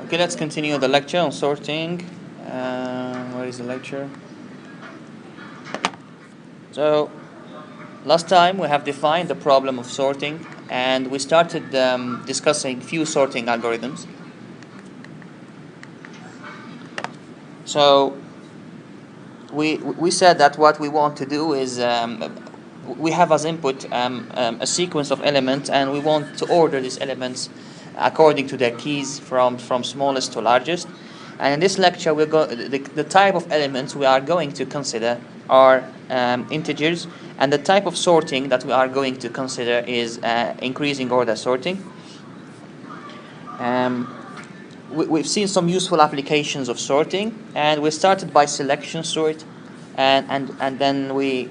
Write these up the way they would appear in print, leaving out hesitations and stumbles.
Okay, let's continue the lecture on sorting. Where is the lecture? So, last time we have defined the problem of sorting, and we started discussing few sorting algorithms. So, we said that what we want to do is we have as input a sequence of elements, and we want to order these elements according to their keys from smallest to largest. And in this lecture, the type of elements we are going to consider are integers, and the type of sorting that we are going to consider is increasing order sorting. We've seen some useful applications of sorting, and we started by selection sort, and then we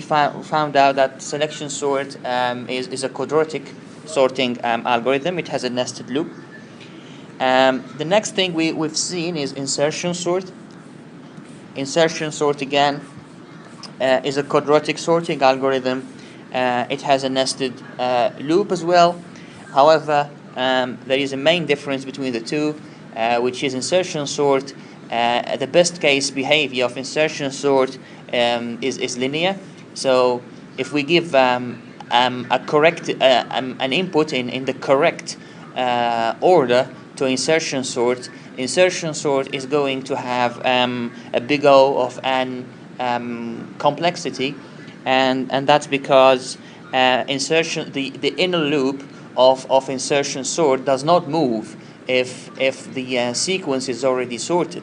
found out that selection sort is a quadratic sorting algorithm. It has a nested loop. The next thing we've seen is insertion sort. Insertion sort again is a quadratic sorting algorithm. It has a nested loop as well. However, there is a main difference between the two, which is insertion sort. The best case behavior of insertion sort is linear. So if we give a correct an input in the correct order to insertion sort is going to have a big O of n complexity, and that's because the inner loop of insertion sort does not move if the sequence is already sorted.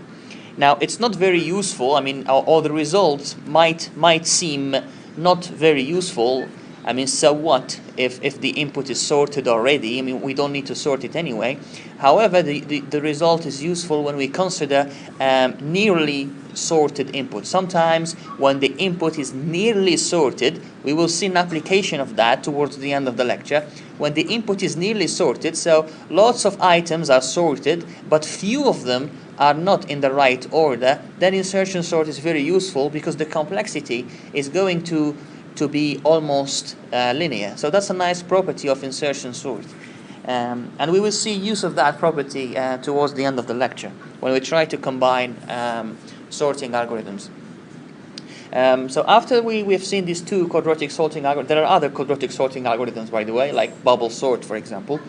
Now, it's not very useful. I mean, or the results might seem not very useful. I mean, so what if the input is sorted already? I mean, we don't need to sort it anyway. However, the result is useful when we consider nearly sorted input. Sometimes when the input is nearly sorted, we will see an application of that towards the end of the lecture. When the input is nearly sorted, so lots of items are sorted, but few of them are not in the right order, then insertion sort is very useful because the complexity is going to be almost linear. So that's a nice property of insertion sort. And we will see use of that property towards the end of the lecture when we try to combine sorting algorithms. So after we've seen these two quadratic sorting algorithms, there are other quadratic sorting algorithms, by the way, like bubble sort, for example.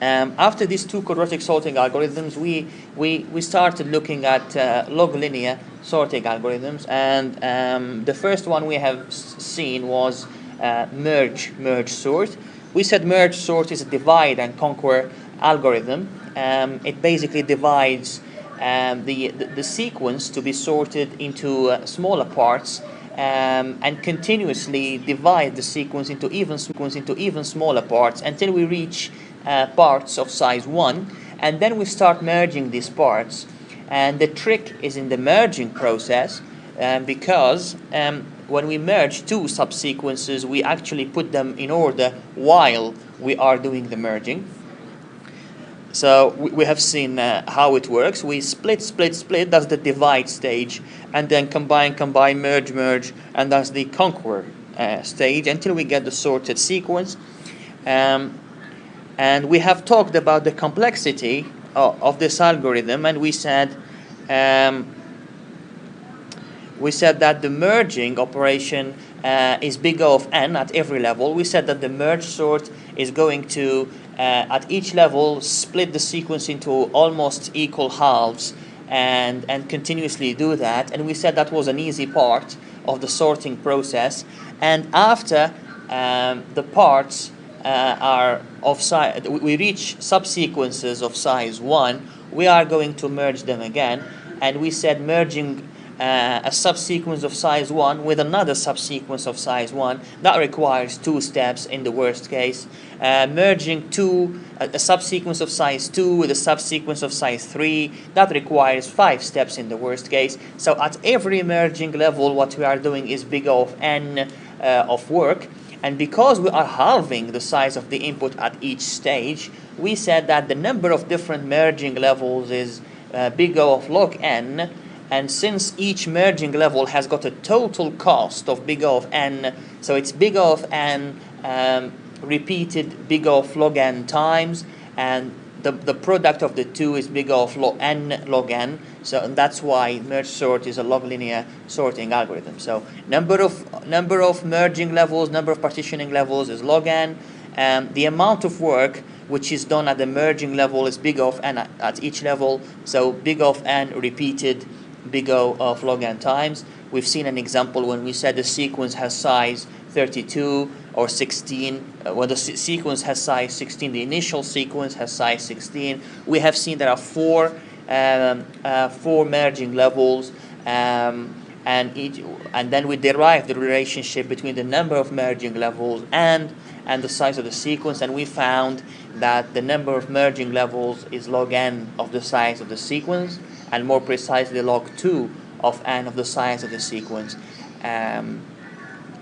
After these two quadratic sorting algorithms, we started looking at log linear sorting algorithms, and the first one we have seen was merge sort. We said merge sort is a divide and conquer algorithm. It basically divides the sequence to be sorted into smaller parts, and continuously divide the sequence into even smaller parts until we reach parts of size 1, and then we start merging these parts. And the trick is in the merging process, because when we merge two subsequences, we actually put them in order while we are doing the merging. So we have seen how it works. We split, that's the divide stage, and then combine, merge, and that's the conquer stage until we get the sorted sequence. And we have talked about the complexity of this algorithm, and we said that the merging operation is big O of n at every level. We said that the merge sort is going to at each level split the sequence into almost equal halves and continuously do that. And we said that was an easy part of the sorting process. And after the parts are of size, we reach subsequences of size 1, we are going to merge them again. And we said merging a subsequence of size 1 with another subsequence of size 1, that requires 2 steps in the worst case. Merging a subsequence of size 2 with a subsequence of size 3, that requires 5 steps in the worst case. So at every merging level, what we are doing is big O of n of work. And because we are halving the size of the input at each stage, we said that the number of different merging levels is big O of log n. And since each merging level has got a total cost of big O of n, so it's big O of n repeated big of log n times, and the product of the two is big of n log n. So that's why merge sort is a log linear sorting algorithm. So number of merging levels, number of partitioning levels is log n. The amount of work which is done at the merging level is big of n at each level. So big of n repeated big O of log n times. We've seen an example when we said the sequence has size 32 or 16. When the sequence has size 16, the initial sequence has size 16. We have seen there are four merging levels, and then we derive the relationship between the number of merging levels and the size of the sequence, and we found that the number of merging levels is log n of the size of the sequence, and more precisely log 2 of n of the size of the sequence.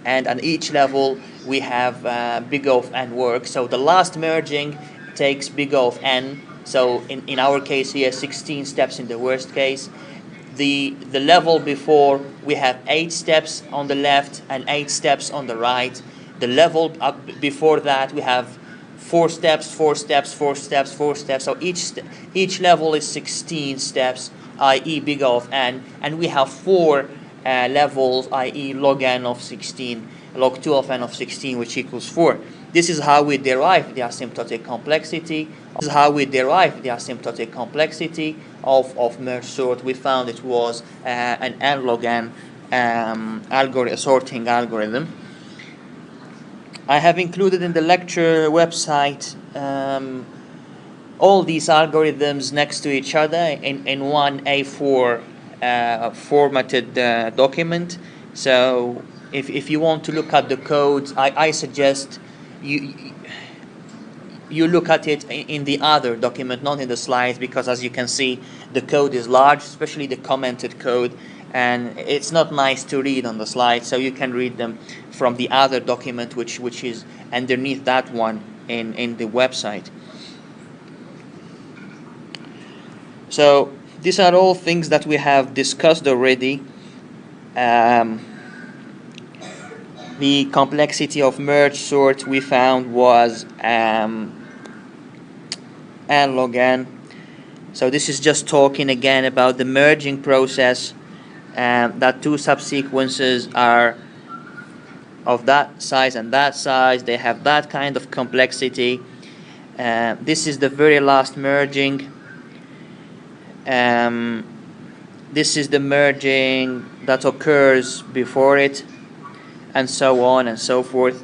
And on each level we have big O of n work. So the last merging takes big O of n. So in our case here, 16 steps in the worst case. The level before, we have 8 steps on the left and 8 steps on the right. The level up before that, we have 4 steps, 4 steps, 4 steps, 4 steps. So each level is 16 steps, i.e. big O of n, and we have 4 levels, i.e. log n of 16, log 2 of n of 16, which equals 4. This is how we derive the asymptotic complexity. This is how we derive the asymptotic complexity of merge sort. We found it was an n log n sorting algorithm. I have included in the lecture website all these algorithms next to each other in one A4 formatted document. So if you want to look at the codes, I suggest you look at it in the other document, not in the slides, because as you can see, the code is large, especially the commented code, and it's not nice to read on the slides. So you can read them from the other document, which is underneath that one in the website. So these are all things that we have discussed already. The complexity of merge sort we found was n log n. So this is just talking again about the merging process, that two subsequences are of that size and that size. They have that kind of complexity. This is the very last merging. This is the merging that occurs before it, and so on and so forth.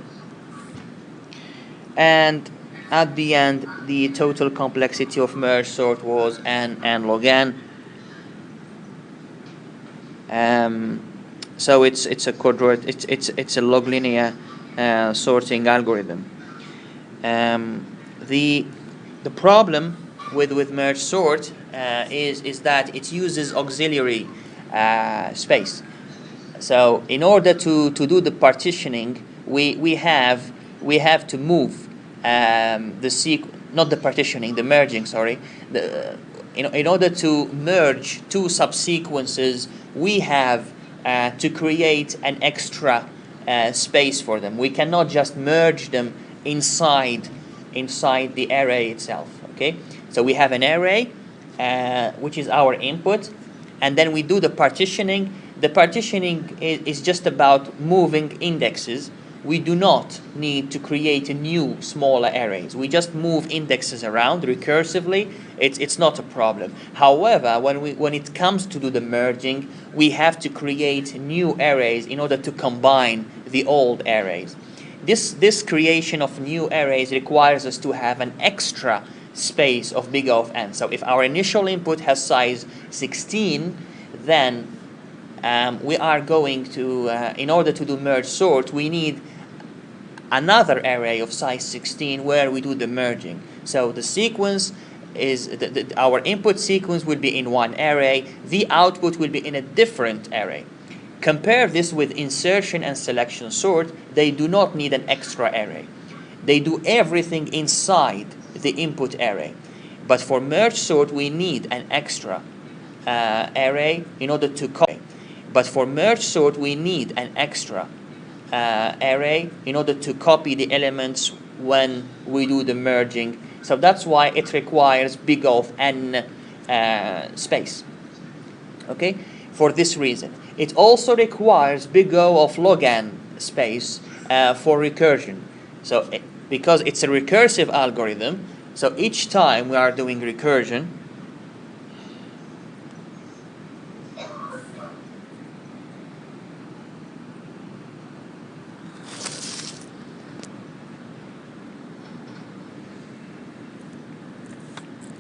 And at the end, the total complexity of merge sort was n log n. So it's a quadratic, it's a log linear sorting algorithm. The problem with merge sort is that it uses auxiliary space. So in order to do the partitioning, we have to move not the partitioning, the merging. Sorry, in order to merge two subsequences, we have to create an extra space for them. We cannot just merge them inside the array itself. Okay, so we have an array which is our input, and then we do the partitioning. The partitioning is just about moving indexes. We do not need to create a new smaller arrays. We just move indexes around recursively. It's not a problem. However, when it comes to do the merging, we have to create new arrays in order to combine the old arrays. This creation of new arrays requires us to have an extra space of big O of n. So if our initial input has size 16, then we are going to, in order to do merge sort, we need another array of size 16 where we do the merging. So the sequence is, our input sequence will be in one array, the output will be in a different array. Compare this with insertion and selection sort. They do not need an extra array. They do everything inside the input array. But for merge sort, we need an extra array in order to copy. But for merge sort, we need an extra array in order to copy the elements when we do the merging. So that's why it requires big O of n space. Okay, for this reason. It also requires big O of log n space for recursion. So because it's a recursive algorithm, so each time we are doing recursion,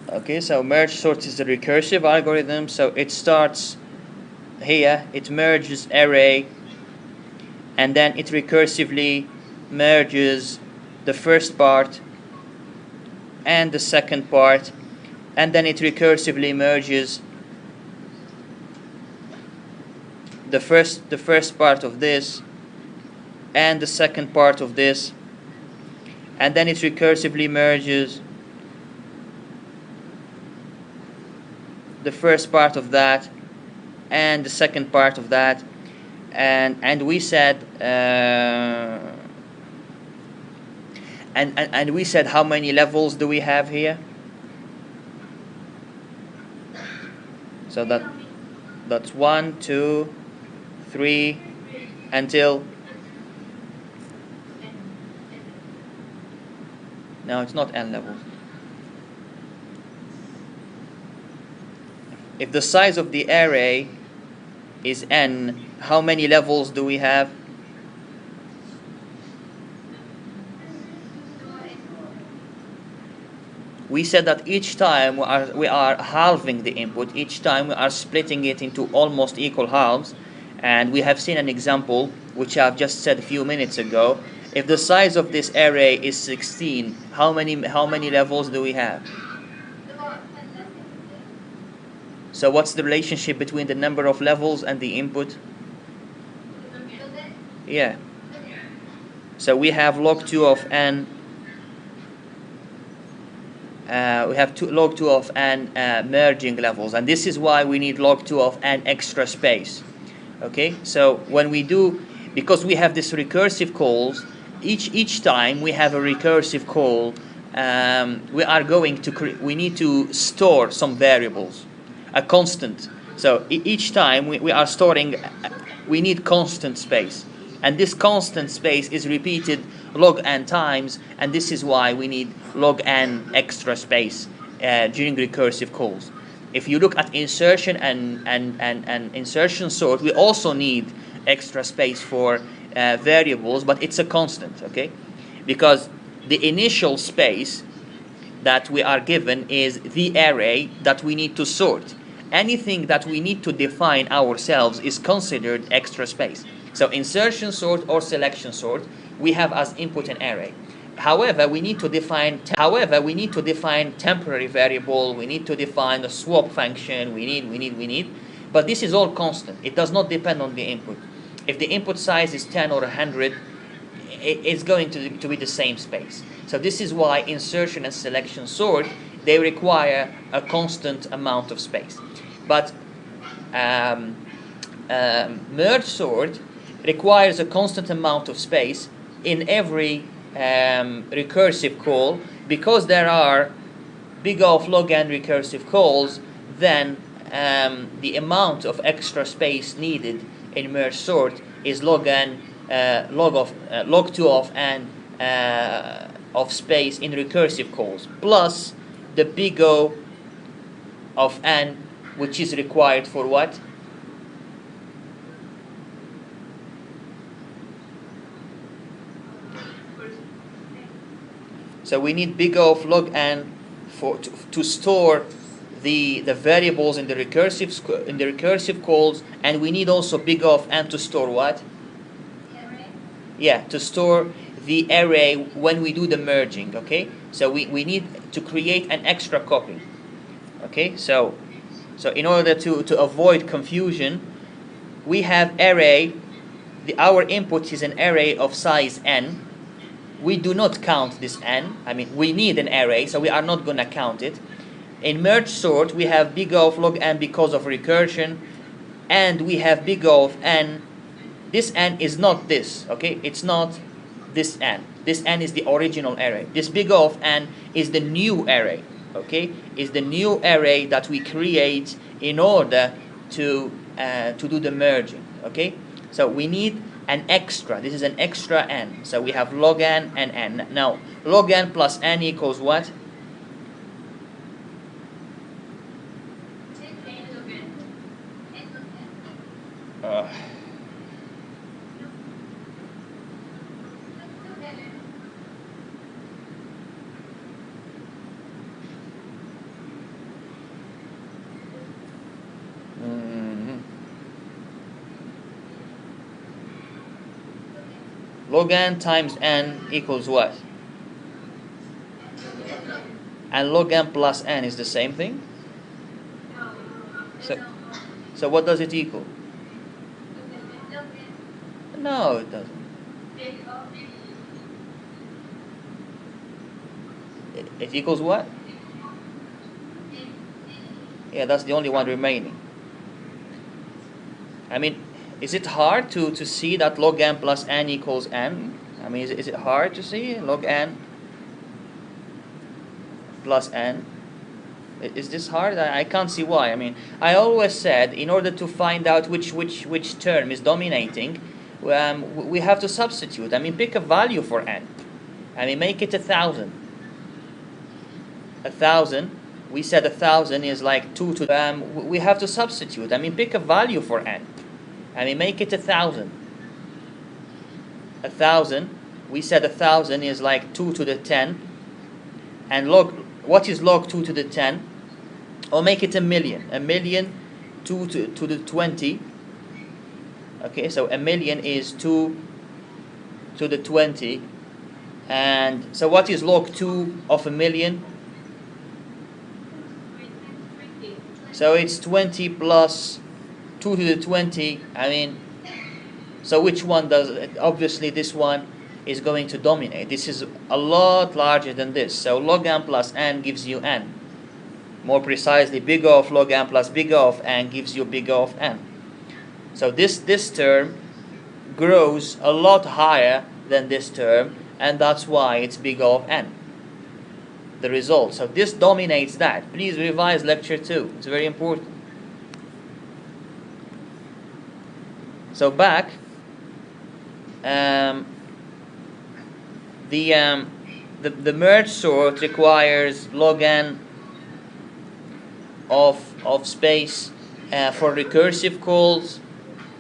okay, so merge sort is the recursive algorithm, so it starts here, it merges array, and then it recursively merges the first part and the second part, and then it recursively merges the first part of this and the second part of this, and then it recursively merges the first part of that and the second part of that, and we said and we said how many levels do we have here? So that's 1, 2, 3 until, no, it's not n levels. If the size of the array is n, how many levels do we have? We said that each time we are halving the input, each time we are splitting it into almost equal halves, and we have seen an example which I've just said a few minutes ago. If the size of this array is 16, how many levels do we have? So what's the relationship between the number of levels and the input? Yeah. So we have log 2 of n. We have log 2 of n merging levels, and this is why we need log 2 of n extra space. Okay. So when we do, because we have this recursive calls, each time we have a recursive call, we are going to we need to store some variables. A constant. So each time we are storing, we need constant space, and this constant space is repeated log n times, and this is why we need log n extra space during recursive calls. If you look at insertion and insertion sort, we also need extra space for variables, but it's a constant, okay? Because the initial space that we are given is the array that we need to sort. Anything that we need to define ourselves is considered extra space. So insertion sort or selection sort, we have as input an array. However, we need to define temporary variable, we need to define the swap function, we need, but this is all constant. It does not depend on the input. If the input size is 10 or 100, it's going to be the same space. So this is why insertion and selection sort, they require a constant amount of space. But merge sort requires a constant amount of space in every recursive call. Because there are big O of log n recursive calls, then the amount of extra space needed in merge sort is log n log 2 of n of space in recursive calls, plus the big O of n, which is required for what? So we need big O of log n to store the variables in the recursive calls, and we need also big O of n to store what? Yeah, to store the array when we do the merging. Okay, so we need to create an extra copy. Okay, so in order to avoid confusion, we have array. Our input is an array of size n. We do not count this n. I mean, we need an array, so we are not going to count it. In merge sort, we have big O of log n because of recursion, and we have big O of n. This n is not this, okay? It's not this n. This n is the original array. This big O of n is the new array. Okay, is the new array that we create in order to do the merging. Okay, so we need an extra. This is an extra n. So we have log n and n. Now log n plus n equals what? Log n times n equals what? And log n plus n is the same thing? So what does it equal? No, it doesn't. It equals what? Yeah, that's the only one remaining. I mean, is it hard to see that log n plus n equals n? I mean, is it hard to see log n plus n? Is this hard? I can't see why. I mean, I always said in order to find out which term is dominating, we have to substitute. I mean, pick a value for n. I mean, make it 1,000. 1,000. We said 1,000 is like 2 to. We have to substitute. I mean, pick a value for n. I mean, make it 1,000. 1,000. We said 1,000 is like 2 to the 10. And log. What is log 2 to the 10? Or make it 1,000,000. 1,000,000 2 to the 20. Okay, so 1,000,000 is 2 to the 20. And so what is log 2 of 1,000,000? So it's 20 plus 2 to the 20. I mean, so which one does it? Obviously this one is going to dominate. This is a lot larger than this. So log n plus n gives you n. More precisely, big O of log n plus big O of n gives you big O of n. So this term grows a lot higher than this term, and that's why it's big O of n. The result. So this dominates that. Please revise lecture 2. It's very important. So back. The merge sort requires log n of space for recursive calls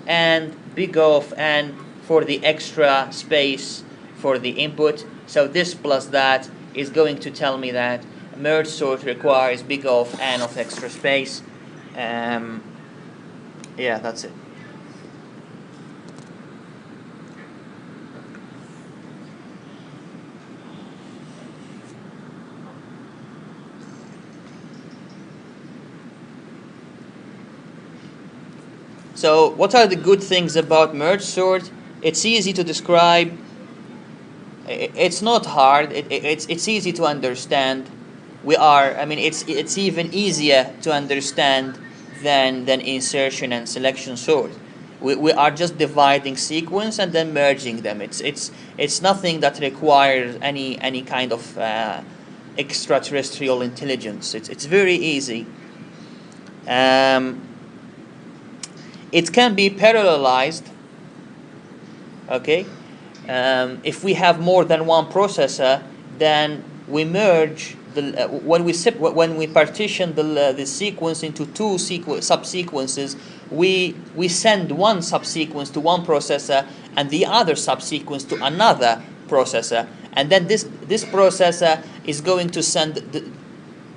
and big O of n for the extra space for the input. So this plus that is going to tell me that merge sort requires big O of n of extra space. Yeah, that's it. So what are the good things about merge sort? It's easy to describe. It's not hard. It's easy to understand. It's even easier to understand than insertion and selection sort. We are just dividing sequence and then merging them. It's nothing that requires any kind of extraterrestrial intelligence. It's very easy. It can be parallelized. Okay. If we have more than one processor, then we merge when we partition the sequence into two subsequences. We send one subsequence to one processor and the other subsequence to another processor, and then this processor is going to send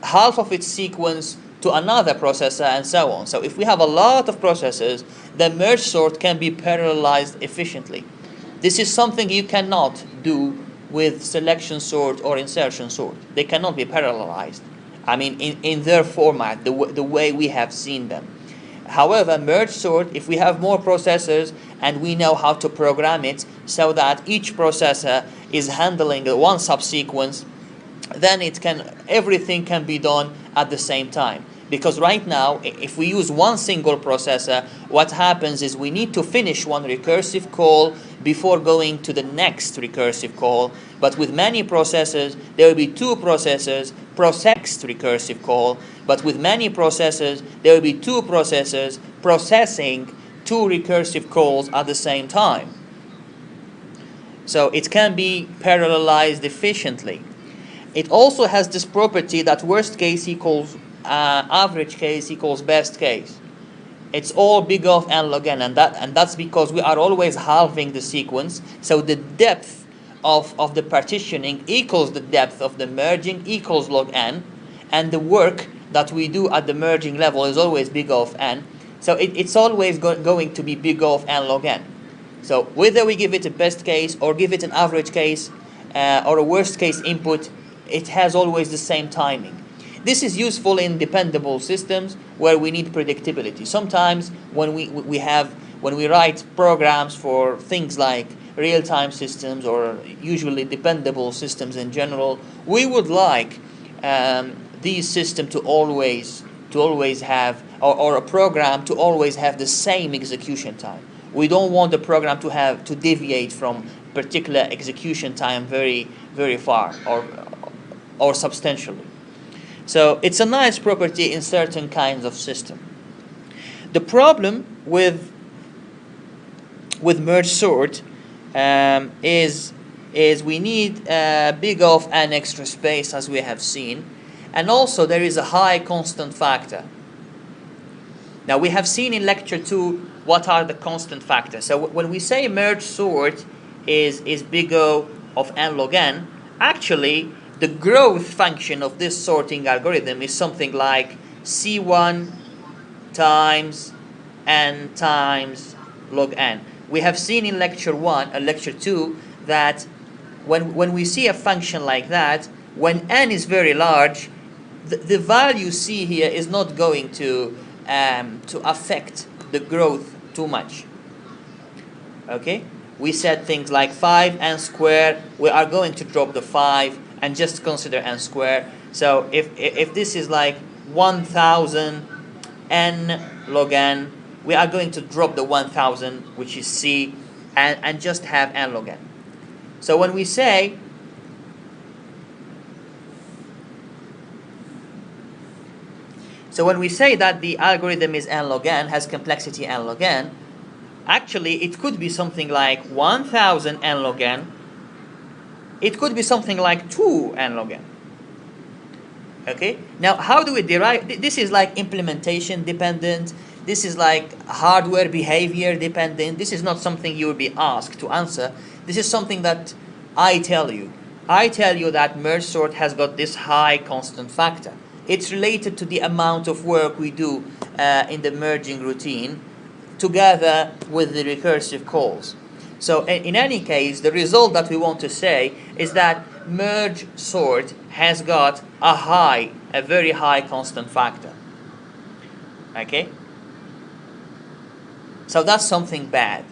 half of its sequence to another processor, and so on. So if we have a lot of processors, the merge sort can be parallelized efficiently. This is something you cannot do with selection sort or insertion sort. They cannot be parallelized. I mean, in their format, the way we have seen them. However, merge sort, if we have more processors and we know how to program it so that each processor is handling one subsequence, then everything can be done at the same time. Because right now, if we use one single processor, what happens is we need to finish one recursive call before going to the next recursive call. But with many processors, there will be two processors process recursive call. But with many processors, there will be two processors processing two recursive calls at the same time. So it can be parallelized efficiently. It also has this property that worst case equals average case equals best case. It's all big O of n log n, and that's because we are always halving the sequence. So the depth of the partitioning equals the depth of the merging equals log n, and the work that we do at the merging level is always big O of n. So it's always going to be big O of n log n. So whether we give it a best case or give it an average case or a worst case input, it has always the same timing. This is useful in dependable systems where we need predictability. Sometimes when we write programs for things like real-time systems or usually dependable systems in general, we would like these systems to always have, or a program to always have the same execution time. We don't want the program to deviate from particular execution time very, very far or substantially. So it's a nice property in certain kinds of system. The problem with merge sort is we need big O of n extra space, as we have seen, and also there is a high constant factor. Now we have seen in lecture 2 what are the constant factors. So when we say merge sort is big O of n log n, actually the growth function of this sorting algorithm is something like C1 times n times log n. We have seen in lecture 2 that when we see a function like that, when n is very large, the value c here is not going to affect the growth too much. Okay? We said things like 5n squared, we are going to drop the 5 and just consider n squared. So if this is like 1000 n log n, we are going to drop the 1000, which is c, and just have n log n. So when we say that the algorithm is n log n, has complexity n log n, actually it could be something like 1000 n log n. It could be something like 2 n log n. Okay? Now, how do we derive? This is like implementation dependent. This is like hardware behavior dependent. This is not something you will be asked to answer. This is something that I tell you. I tell you that merge sort has got this high constant factor. It's related to the amount of work we do in the merging routine together with the recursive calls. So in any case, the result that we want to say is that merge sort has got a very high constant factor. Okay? So that's something bad.